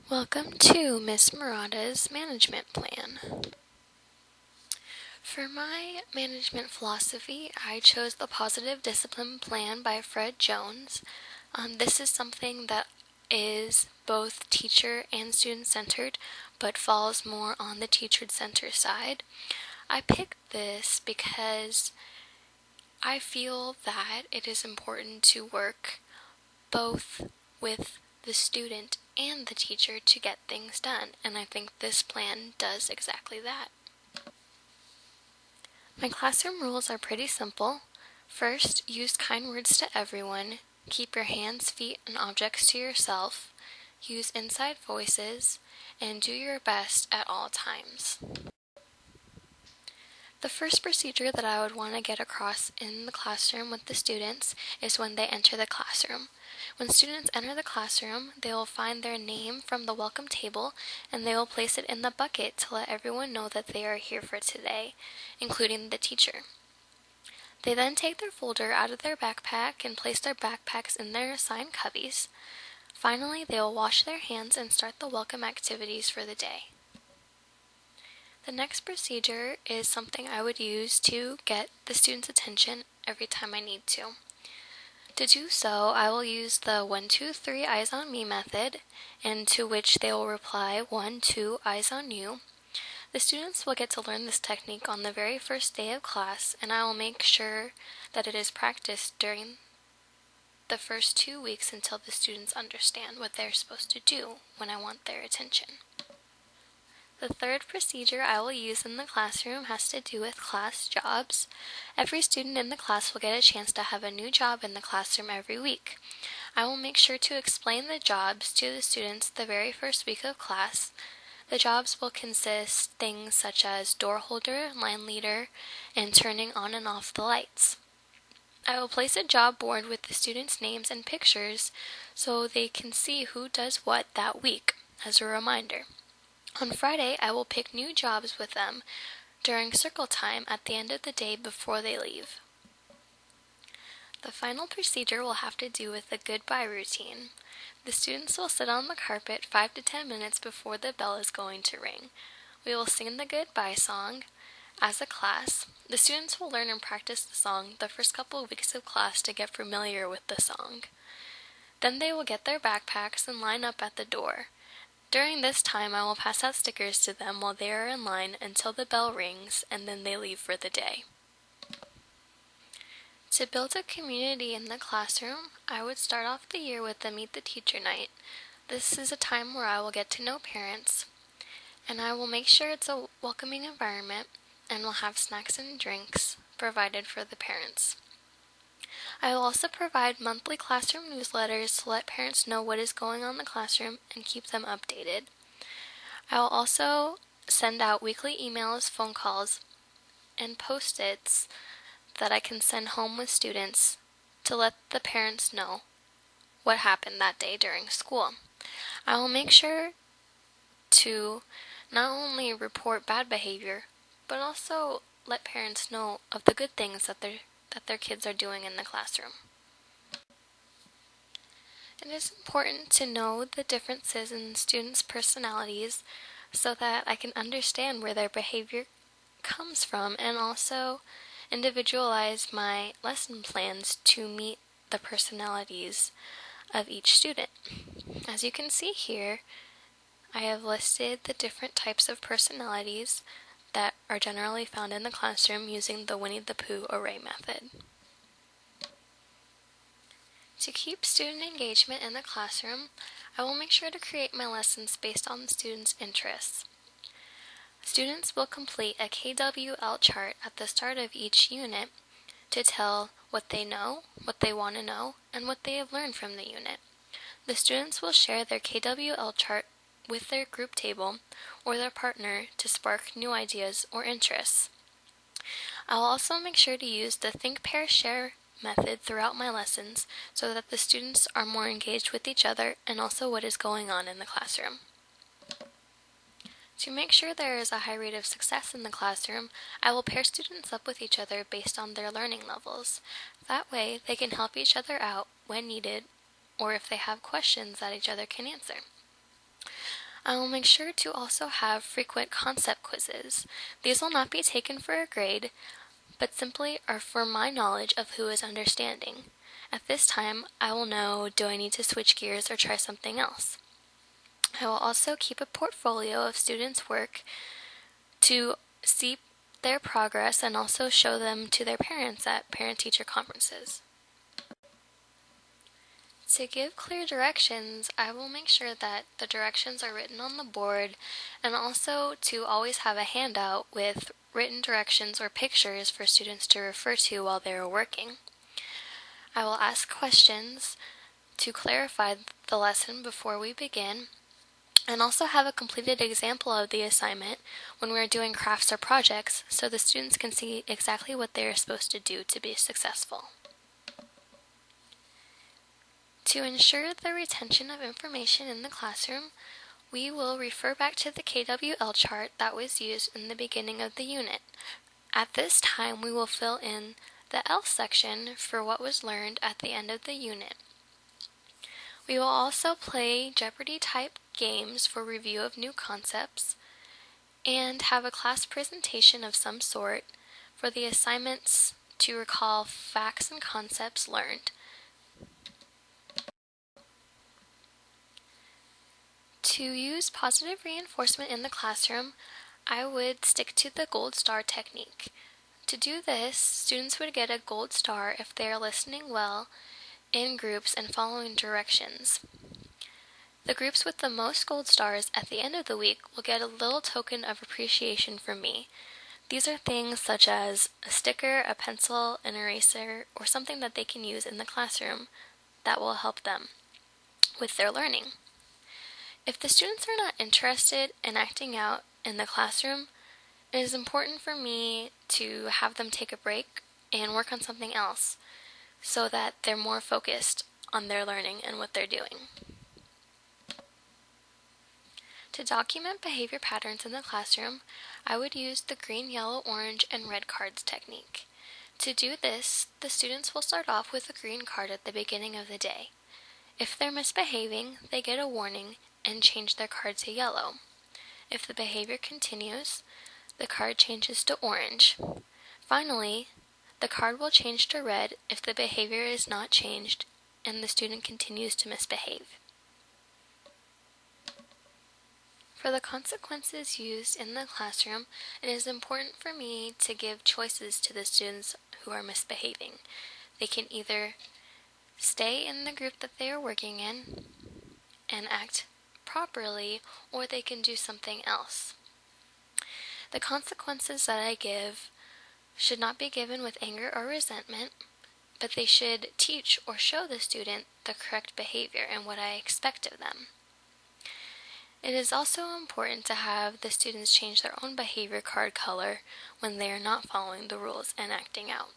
Welcome to Miss Marotta's management plan. For my management philosophy, I chose the Positive Discipline Plan by Fred Jones. This is something that is both teacher and student-centered, but falls more on the teacher-centered side. I picked this because I feel that it is important to work both with the student and the teacher to get things done, and I think this plan does exactly that. My classroom rules are pretty simple. First, use kind words to everyone. Keep your hands, feet, and objects to yourself. Use inside voices, and do your best at all times. The first procedure that I would want to get across in the classroom with the students is when they enter the classroom. When students enter the classroom, they will find their name from the welcome table and they will place it in the bucket to let everyone know that they are here for today, including the teacher. They then take their folder out of their backpack and place their backpacks in their assigned cubbies. Finally, they will wash their hands and start the welcome activities for the day. The next procedure is something I would use to get the students' attention every time I need to. To do so, I will use the 1, 2, 3 eyes on me method, and to which they will reply 1, 2 eyes on you. The students will get to learn this technique on the very first day of class, and I will make sure that it is practiced during the first 2 weeks until the students understand what they're supposed to do when I want their attention. The third procedure I will use in the classroom has to do with class jobs. Every student in the class will get a chance to have a new job in the classroom every week. I will make sure to explain the jobs to the students the very first week of class. The jobs will consist things such as door holder, line leader, and turning on and off the lights. I will place a job board with the students' names and pictures so they can see who does what that week as a reminder. On Friday, I will pick new jobs with them during circle time at the end of the day before they leave. The final procedure will have to do with the goodbye routine. The students will sit on the carpet 5 to 10 minutes before the bell is going to ring. We will sing the goodbye song as a class. The students will learn and practice the song the first couple of weeks of class to get familiar with the song. Then they will get their backpacks and line up at the door. During this time, I will pass out stickers to them while they are in line until the bell rings, and then they leave for the day. To build a community in the classroom, I would start off the year with the Meet the Teacher night. This is a time where I will get to know parents, and I will make sure it's a welcoming environment, and will have snacks and drinks provided for the parents. I will also provide monthly classroom newsletters to let parents know what is going on in the classroom and keep them updated. I will also send out weekly emails, phone calls, and post-its that I can send home with students to let the parents know what happened that day during school. I will make sure to not only report bad behavior, but also let parents know of the good things that their kids are doing in the classroom. It is important to know the differences in students' personalities so that I can understand where their behavior comes from and also individualize my lesson plans to meet the personalities of each student. As you can see here, I have listed the different types of personalities that are generally found in the classroom using the Winnie the Pooh array method. To keep student engagement in the classroom, I will make sure to create my lessons based on the students' interests. Students will complete a KWL chart at the start of each unit to tell what they know, what they want to know, and what they have learned from the unit. The students will share their KWL chart with their group table or their partner to spark new ideas or interests. I'll also make sure to use the Think, Pair, Share method throughout my lessons so that the students are more engaged with each other and also what is going on in the classroom. To make sure there is a high rate of success in the classroom, I will pair students up with each other based on their learning levels. That way, they can help each other out when needed or if they have questions that each other can answer. I will make sure to also have frequent concept quizzes. These will not be taken for a grade, but simply are for my knowledge of who is understanding. At this time, I will know, do I need to switch gears or try something else? I will also keep a portfolio of students' work to see their progress and also show them to their parents at parent-teacher conferences. To give clear directions, I will make sure that the directions are written on the board, and also to always have a handout with written directions or pictures for students to refer to while they are working. I will ask questions to clarify the lesson before we begin, and also have a completed example of the assignment when we're doing crafts or projects so the students can see exactly what they are supposed to do to be successful. To ensure the retention of information in the classroom, we will refer back to the KWL chart that was used in the beginning of the unit. At this time, we will fill in the L section for what was learned at the end of the unit. We will also play Jeopardy-type games for review of new concepts, and have a class presentation of some sort for the assignments to recall facts and concepts learned. To use positive reinforcement in the classroom, I would stick to the gold star technique. To do this, students would get a gold star if they are listening well in groups and following directions. The groups with the most gold stars at the end of the week will get a little token of appreciation from me. These are things such as a sticker, a pencil, an eraser, or something that they can use in the classroom that will help them with their learning. If the students are not interested in acting out in the classroom, it is important for me to have them take a break and work on something else so that they're more focused on their learning and what they're doing. To document behavior patterns in the classroom, I would use the green, yellow, orange, and red cards technique. To do this, the students will start off with a green card at the beginning of the day. If they're misbehaving, they get a warning and change their card to yellow. If the behavior continues, the card changes to orange. Finally, the card will change to red if the behavior is not changed and the student continues to misbehave. For the consequences used in the classroom, it is important for me to give choices to the students who are misbehaving. They can either stay in the group that they are working in and act properly, or they can do something else. The consequences that I give should not be given with anger or resentment, but they should teach or show the student the correct behavior and what I expect of them. It is also important to have the students change their own behavior card color when they are not following the rules and acting out.